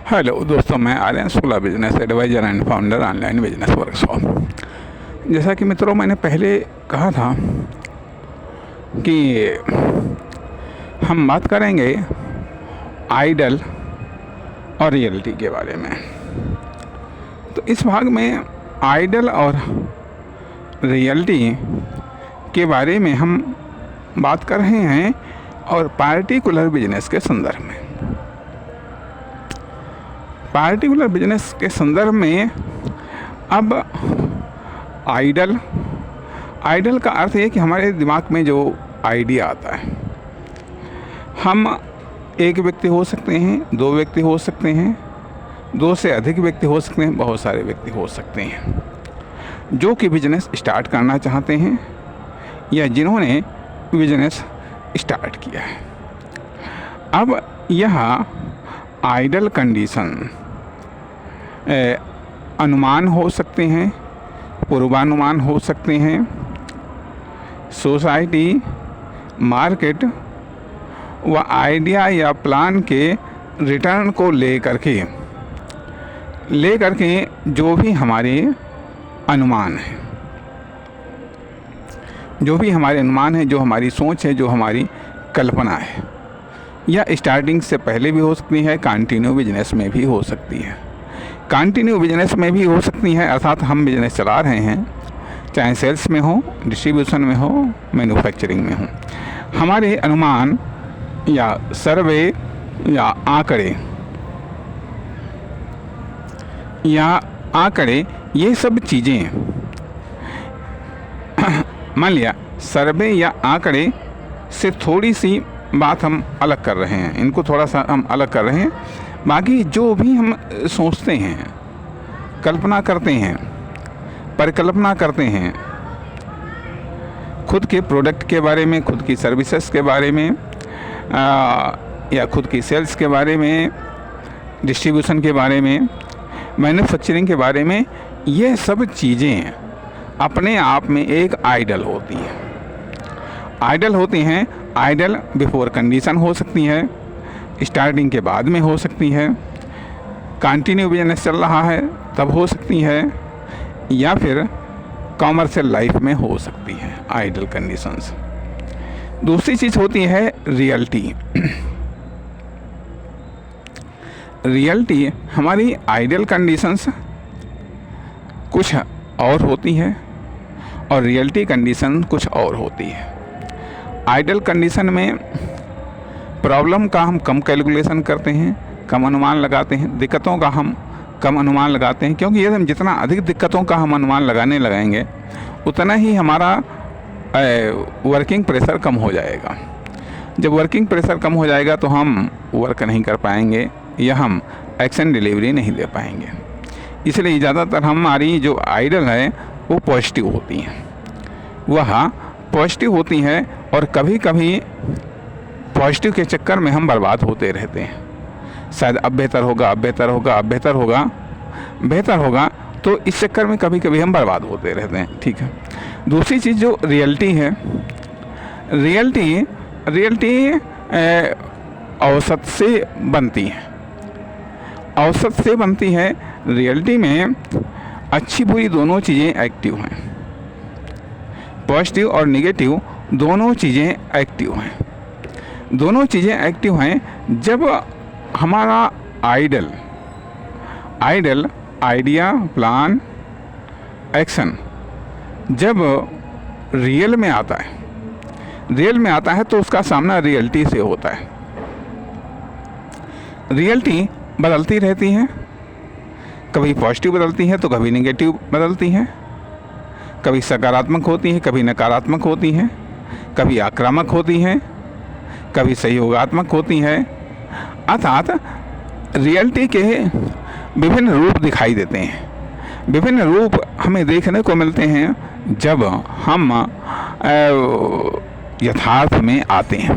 Hello दोस्तों, मैं Aryan Shukla, business adviser and founder online business workshop. जैसा कि मित्रों मैंने पहले कहा था कि हम बात करेंगे आइडल और रियलिटी के बारे में। तो इस भाग में आइडल और रियलिटी के बारे में हम बात कर रहे हैं और पार्टिकुलर बिजनेस के संदर्भ में। पार्टिकुलर बिजनेस के संदर्भ में अब आइडल का अर्थ है कि हमारे दिमाग में जो आइडिया आता है, हम एक व्यक्ति हो सकते हैं, दो व्यक्ति हो सकते हैं, दो से अधिक व्यक्ति हो सकते हैं, बहुत सारे व्यक्ति हो सकते हैं जो कि बिजनेस स्टार्ट करना चाहते हैं या जिन्होंने बिजनेस स्टार्ट किया है। अब यह आइडल कंडीशन अनुमान हो सकते हैं, पूर्वानुमान हो सकते हैं, सोसाइटी, मार्केट व आइडिया या प्लान के रिटर्न को लेकर के जो भी हमारे अनुमान हैं, जो हमारी सोच है, जो हमारी कल्पना है, या स्टार्टिंग से पहले भी हो सकती है, कंटिन्यू बिजनेस में भी हो सकती है। कंटिन्यू बिजनेस में भी हो सकती है, अर्थात हम बिजनेस चला रहे हैं, चाहे सेल्स में हो, डिस्ट्रीब्यूशन में हो, मैन्युफैक्चरिंग में हो। हमारे अनुमान या सर्वे या आंकड़े ये सब चीज़ें मान लिया सर्वे या आंकड़े से थोड़ी सी बात हम अलग कर रहे हैं, इनको थोड़ा सा हम अलग कर रहे हैं। बाकी जो भी हम सोचते हैं, कल्पना करते हैं, परिकल्पना करते हैं, खुद के प्रोडक्ट के बारे में, खुद की सर्विसेज के बारे में, या खुद की सेल्स के बारे में, डिस्ट्रीब्यूशन के बारे में, मैन्युफैक्चरिंग के बारे में, ये सब चीज़ें अपने आप में एक आइडल होती हैं। आइडल बिफोर कंडीशन हो सकती है, स्टार्टिंग के बाद में हो सकती है, कंटिन्यू बिजनेस चल रहा है तब हो सकती है, या फिर कॉमर्शियल लाइफ में हो सकती है आइडल कंडीशंस। दूसरी चीज़ होती है रियलिटी। हमारी आइडल कंडीशंस कुछ और होती है और रियलिटी कंडीशन कुछ और होती है। आइडल कंडीशन में प्रॉब्लम का हम कम कैलकुलेशन करते हैं, कम अनुमान लगाते हैं, दिक्कतों का हम कम अनुमान लगाते हैं, क्योंकि यदि हम जितना अधिक दिक्कतों का हम अनुमान लगाएंगे उतना ही हमारा वर्किंग प्रेशर कम हो जाएगा। जब वर्किंग प्रेशर कम हो जाएगा तो हम वर्क नहीं कर पाएंगे या हम एक्शन डिलीवरी नहीं दे पाएंगे। इसलिए ज़्यादातर हमारी जो आइडल है वो पॉजिटिव होती हैं, और कभी कभी पॉजिटिव के चक्कर में हम बर्बाद होते रहते हैं। शायद अब बेहतर होगा, तो इस चक्कर में कभी कभी हम बर्बाद होते रहते हैं। ठीक है। दूसरी चीज़ जो रियलिटी है, रियलिटी औसत से बनती है। रियलिटी में अच्छी बुरी दोनों चीज़ें एक्टिव हैं, पॉजिटिव और निगेटिव दोनों चीज़ें एक्टिव हैं। जब हमारा आइडल आइडिया, प्लान, एक्शन जब रियल में आता है तो उसका सामना रियलिटी से होता है। रियलिटी बदलती रहती है, कभी पॉजिटिव बदलती है तो कभी नेगेटिव बदलती है, कभी सकारात्मक होती है, कभी नकारात्मक होती है, कभी आक्रामक होती है, कभी सहयोगात्मक होती है। अर्थात रियलिटी के विभिन्न रूप दिखाई देते हैं, विभिन्न रूप हमें देखने को मिलते हैं जब हम यथार्थ में आते हैं।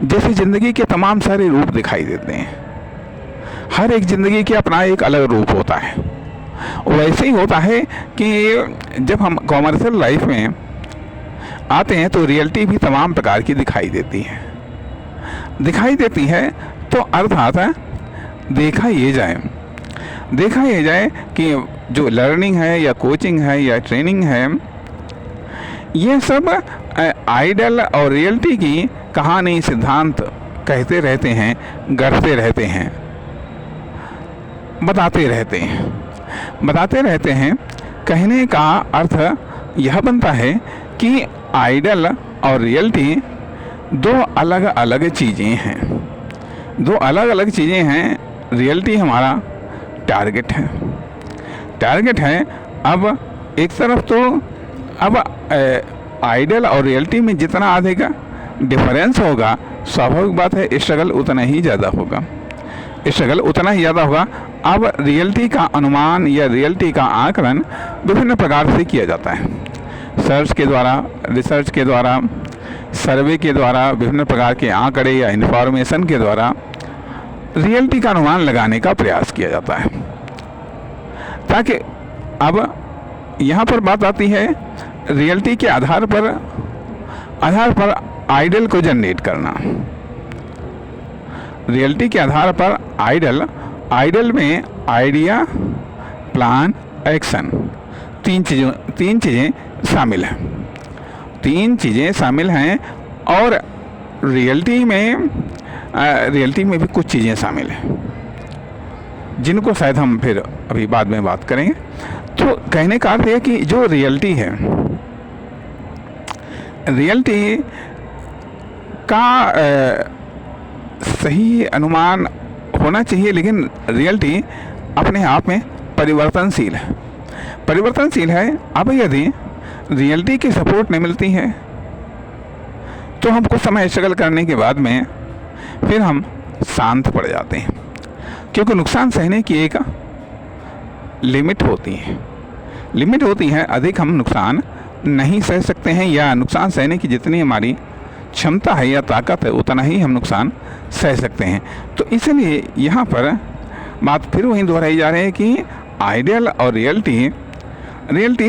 जैसे ज़िंदगी के तमाम सारे रूप दिखाई देते हैं, हर एक ज़िंदगी के अपना एक अलग रूप होता है। वैसे ही होता है कि जब हम कॉमर्शियल लाइफ में आते हैं तो रियलिटी भी तमाम प्रकार की दिखाई देती है। तो अर्थात देखा ये जाए कि जो लर्निंग है या कोचिंग है या ट्रेनिंग है, ये सब आइडल और रियलिटी की कहानी सिद्धांत कहते रहते हैं, गढ़ते रहते हैं, बताते रहते हैं। कहने का अर्थ यह बनता है कि आइडल और रियलिटी दो अलग अलग चीज़ें हैं। रियलिटी हमारा टारगेट है। अब एक तरफ तो अब आइडल और रियलिटी में जितना अधिक डिफरेंस होगा, स्वाभाविक बात है स्ट्रगल उतना ही ज़्यादा होगा। अब रियलिटी का अनुमान या रियलिटी का आकलन विभिन्न प्रकार से किया जाता है। रिसर्च के द्वारा, सर्वे के द्वारा, विभिन्न प्रकार के आंकड़े या इंफॉर्मेशन के द्वारा रियलिटी का अनुमान लगाने का प्रयास किया जाता है। ताकि अब यहाँ पर बात आती है रियलिटी के आधार पर आइडल को जनरेट करना। रियलिटी के आधार पर आइडल में आइडिया, प्लान, एक्शन, तीन चीज़ें शामिल हैं। और रियलिटी में भी कुछ चीज़ें शामिल हैं जिनको शायद हम फिर अभी बाद में बात करेंगे। तो कहने का अर्थ है कि जो रियलिटी का सही अनुमान होना चाहिए, लेकिन रियलिटी अपने आप में परिवर्तनशील है। अब यदि रियलिटी की सपोर्ट नहीं मिलती है तो हम कुछ समय स्ट्रगल करने के बाद में फिर हम शांत पड़ जाते हैं, क्योंकि नुकसान सहने की एक लिमिट होती है। अधिक हम नुकसान नहीं सह सकते हैं, या नुकसान सहने की जितनी हमारी क्षमता है या ताकत है उतना ही हम नुकसान सह सकते हैं। तो इसलिए यहाँ पर बात फिर वहीं दोहराई जा रही है कि आइडियल और रियलिटी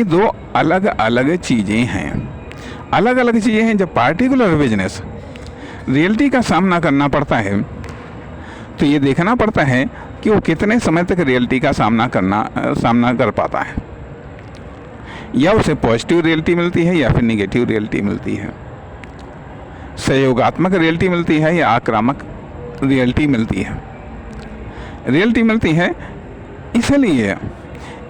दो अलग अलग चीज़ें हैं। जब पार्टिकुलर बिजनेस रियलिटी का सामना करना पड़ता है तो ये देखना पड़ता है कि वो कितने समय तक रियलिटी का सामना कर पाता है, या उसे पॉजिटिव रियलिटी मिलती है या फिर निगेटिव रियलिटी मिलती है, सहयोगात्मक रियलिटी मिलती है या आक्रामक रियलिटी मिलती है।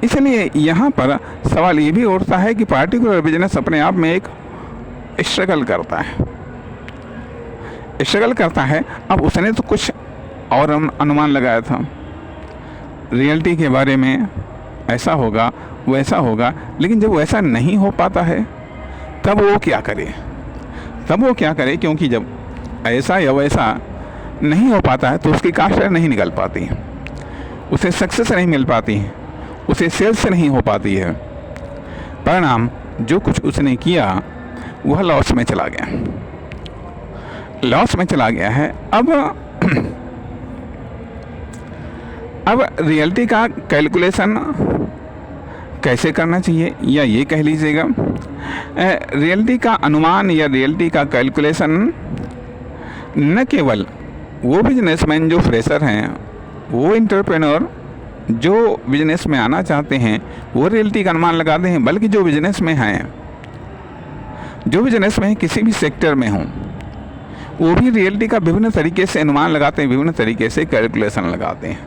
इसलिए यहाँ पर सवाल ये भी उठता है कि पार्टिकुलर बिजनेस अपने आप में एक स्ट्रगल करता है। अब उसने तो कुछ और अनुमान लगाया था रियलिटी के बारे में, ऐसा होगा वैसा होगा, लेकिन जब वैसा नहीं हो पाता है तब वो क्या करे, क्योंकि जब ऐसा या वैसा नहीं हो पाता है तो उसकी कास्ट नहीं निकल पाती, उसे सक्सेस नहीं मिल पाती, उसे सेल्स नहीं हो पाती है। परिणाम जो कुछ उसने किया वह लॉस में चला गया है। अब रियलिटी का कैलकुलेशन कैसे करना चाहिए, या ये कह लीजिएगा रियलिटी का अनुमान या रियलिटी का कैलकुलेशन न केवल वो बिजनेसमैन जो फ्रेशर हैं, वो एंटरप्रेन्योर जो बिजनेस में आना चाहते हैं वो रियलिटी का अनुमान लगाते हैं, बल्कि जो बिजनेस में किसी भी सेक्टर में हों वो भी रियलिटी का विभिन्न तरीके से अनुमान लगाते हैं, विभिन्न तरीके से कैलकुलेशन लगाते हैं।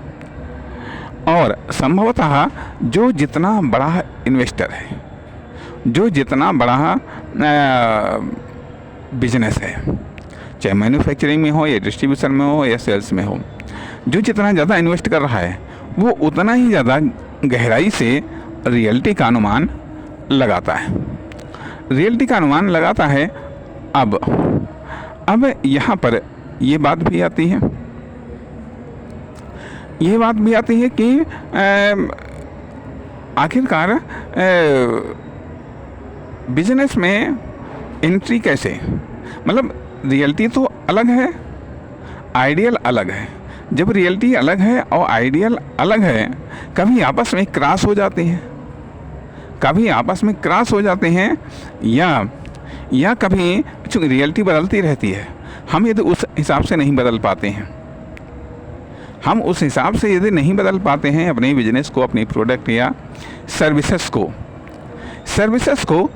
और संभवतः जो जितना बड़ा इन्वेस्टर है, जो जितना बड़ा बिजनेस है, चाहे मैन्युफैक्चरिंग में हो या डिस्ट्रीब्यूशन में हो या सेल्स में हो, जो जितना ज़्यादा इन्वेस्ट कर रहा है वो उतना ही ज़्यादा गहराई से रियलिटी का अनुमान लगाता है। अब यहाँ पर ये बात भी आती है कि आखिरकार बिजनेस में एंट्री कैसे, मतलब रियलिटी तो अलग है, आइडियल अलग है। जब रियलिटी अलग है और आइडियल अलग है, कभी आपस में क्रॉस हो जाते हैं, या कभी चूँकि रियलिटी बदलती रहती है, हम यदि उस हिसाब से नहीं बदल पाते हैं, हम उस हिसाब से यदि नहीं बदल पाते हैं अपने बिजनेस को, अपनी प्रोडक्ट या सर्विसेज को,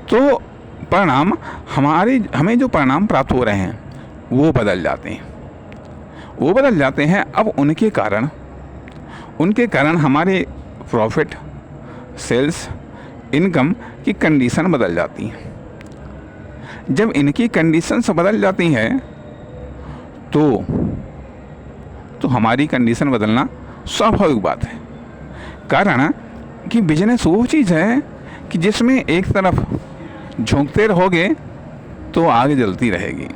तो परिणाम हमें जो परिणाम प्राप्त हो रहे हैं वो बदल जाते हैं। अब उनके कारण हमारे प्रॉफिट, सेल्स, इनकम की कंडीशन बदल जाती हैं। जब इनकी कंडीशंस बदल जाती हैं तो हमारी कंडीशन बदलना स्वाभाविक बात है। कारण कि बिजनेस वो चीज़ है कि जिसमें एक तरफ झोंकते रहोगे तो आग जलती रहेगी,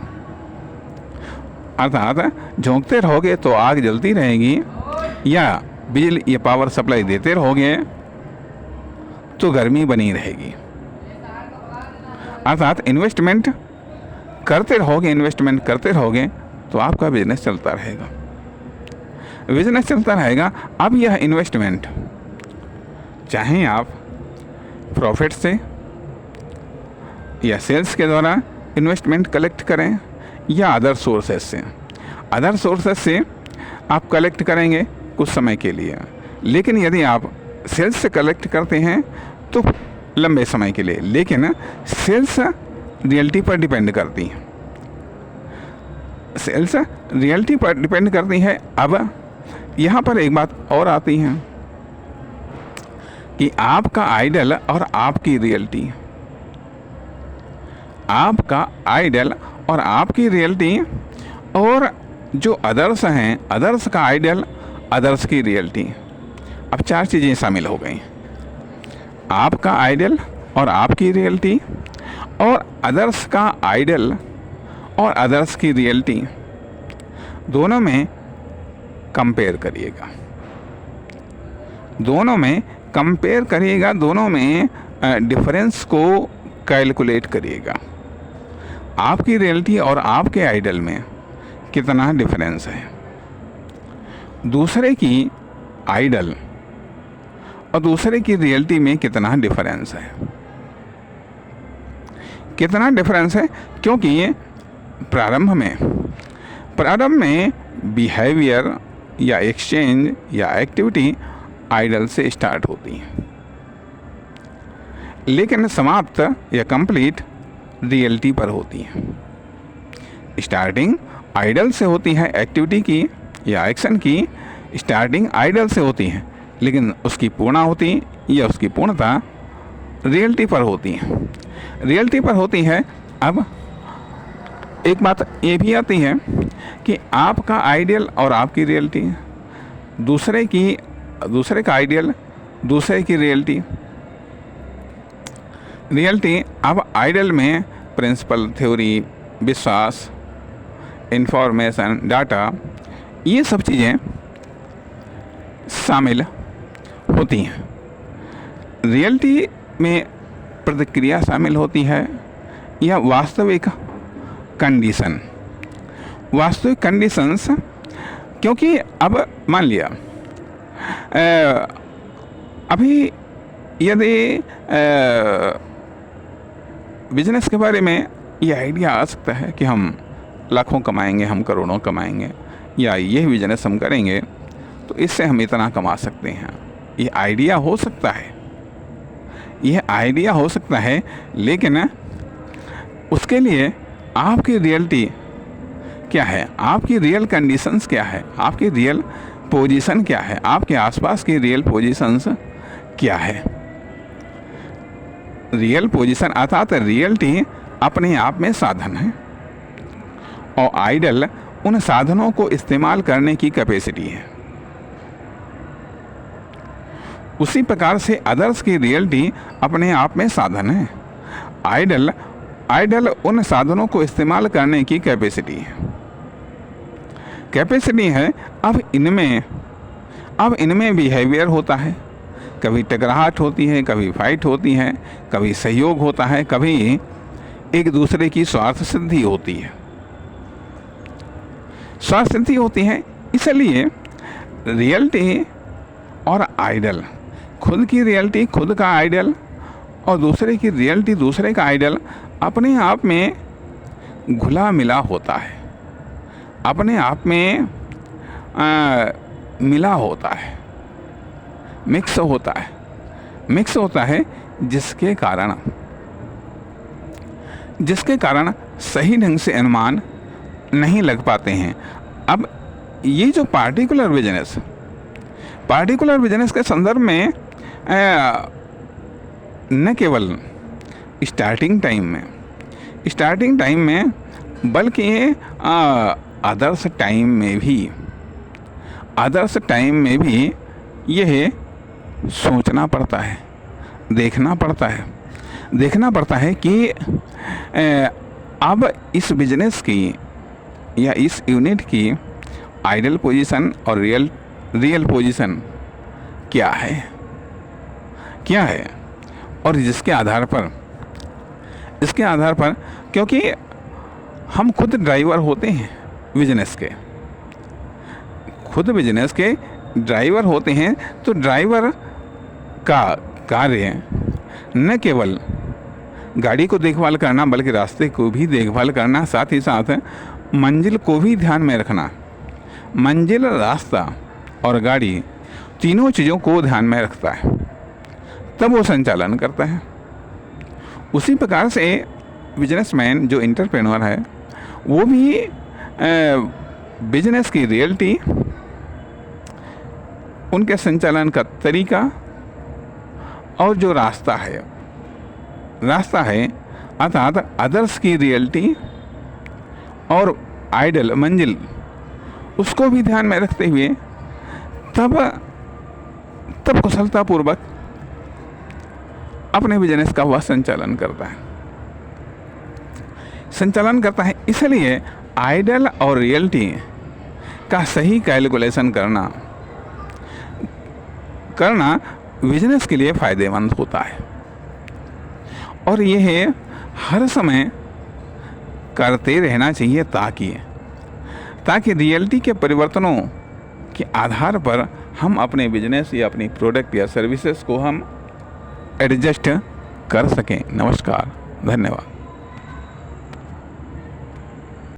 अर्थात झोंकते रहोगे तो आग जलती रहेगी, या बिजली या पावर सप्लाई देते रहोगे तो गर्मी बनी रहेगी। अर्थात इन्वेस्टमेंट करते रहोगे तो आपका बिजनेस चलता रहेगा। अब यह इन्वेस्टमेंट चाहे आप प्रॉफिट से या सेल्स के द्वारा इन्वेस्टमेंट कलेक्ट करें या अदर सोर्सेस से आप कलेक्ट करेंगे कुछ समय के लिए, लेकिन यदि आप सेल्स से कलेक्ट करते हैं तो लंबे समय के लिए। लेकिन सेल्स रियल्टी पर डिपेंड करती है। अब यहाँ पर एक बात और आती है कि आपका आइडल और आपकी रियल्टी, और जो अदर्स हैं, अदर्स का आइडल, अदर्स की रियल्टी। अब 4 चीज़ें शामिल हो गई, आपका आइडल और आपकी रियल्टी, और अदर्स का आइडल और अदर्स की रियल्टी, दोनों में कंपेयर करिएगा, दोनों में डिफरेंस को कैलकुलेट करिएगा। आपकी रियल्टी और आपके आइडल में कितना डिफरेंस है, दूसरे की आइडल और दूसरे की रियल्टी में कितना डिफरेंस है। क्योंकि प्रारंभ में बिहेवियर या एक्सचेंज या एक्टिविटी आइडल से स्टार्ट होती है, लेकिन समाप्त या कंप्लीट रियल्टी पर होती है। स्टार्टिंग आइडल से होती है, एक्टिविटी की या एक्शन की स्टार्टिंग आइडल से होती है, लेकिन उसकी पूर्णता रियल्टी पर होती है। अब एक बात ये भी आती है कि आपका आइडियल और आपकी रियलिटी, दूसरे का आइडियल, दूसरे की रियलिटी। अब आइडियल में प्रिंसिपल, थ्योरी, विश्वास, इंफॉर्मेशन, डाटा, ये सब चीज़ें शामिल होती हैं। रियलिटी में प्रतिक्रिया शामिल होती है या वास्तविक कंडीशंस। क्योंकि अब मान लिया अभी यदि बिजनेस के बारे में ये आइडिया आ सकता है कि हम लाखों कमाएंगे, हम करोड़ों कमाएंगे, या यह बिजनेस हम करेंगे तो इससे हम इतना कमा सकते हैं। ये आइडिया हो सकता है, लेकिन उसके लिए आपकी रियलिटी क्या है, आपकी रियल कंडीशंस क्या है, आपकी रियल पोजीशन क्या है, आपके आसपास की रियल पोजीशंस क्या है। रियल पोजीशन अर्थात रियलिटी अपने आप में साधन है और आइडल उन साधनों को इस्तेमाल करने की कैपेसिटी है। उसी प्रकार से अदर्स की रियलिटी अपने आप में साधन है, आइडल उन साधनों को इस्तेमाल करने की कैपेसिटी है। अब इनमें बिहेवियर होता है, कभी टकराहट होती है, कभी फाइट होती है, कभी सहयोग होता है, कभी एक दूसरे की स्वार्थ सिद्धि होती है। इसलिए रियलिटी और आइडल, खुद की रियलिटी खुद का आइडल और दूसरे की रियलिटी दूसरे का आइडल अपने आप में घुला मिला होता है, अपने आप में मिला होता है, मिक्स होता है जिसके कारण सही ढंग से अनुमान नहीं लग पाते हैं। अब ये जो पार्टिकुलर बिजनेस के संदर्भ में न केवल स्टार्टिंग टाइम में बल्कि आदर्श टाइम में भी यह सोचना पड़ता है, देखना पड़ता है कि अब इस बिजनेस की या इस यूनिट की आइडल पोजीशन और रियल पोजीशन क्या है, और इसके आधार पर क्योंकि हम खुद ड्राइवर होते हैं बिजनेस के ड्राइवर होते हैं, तो ड्राइवर का कार्य न केवल गाड़ी को देखभाल करना बल्कि रास्ते को भी देखभाल करना, साथ ही साथ मंजिल को भी ध्यान में रखना। मंजिल, रास्ता और गाड़ी तीनों चीज़ों को ध्यान में रखता है, तब वो संचालन करता है। उसी प्रकार से बिजनेसमैन जो एंटरप्रेन्योर है वो भी बिजनेस की रियलिटी, उनके संचालन का तरीका और जो रास्ता है अर्थात अदर्स की रियलिटी और आइडल मंजिल, उसको भी ध्यान में रखते हुए तब कुशलतापूर्वक अपने बिजनेस का वह संचालन करता है। इसलिए आइडल और रियलिटी का सही कैलकुलेशन करना बिजनेस के लिए फ़ायदेमंद होता है, और यह हर समय करते रहना चाहिए ताकि रियलिटी के परिवर्तनों के आधार पर हम अपने बिजनेस या अपनी प्रोडक्ट या सर्विसेज को हम एडजस्ट कर सकें। नमस्कार, धन्यवाद।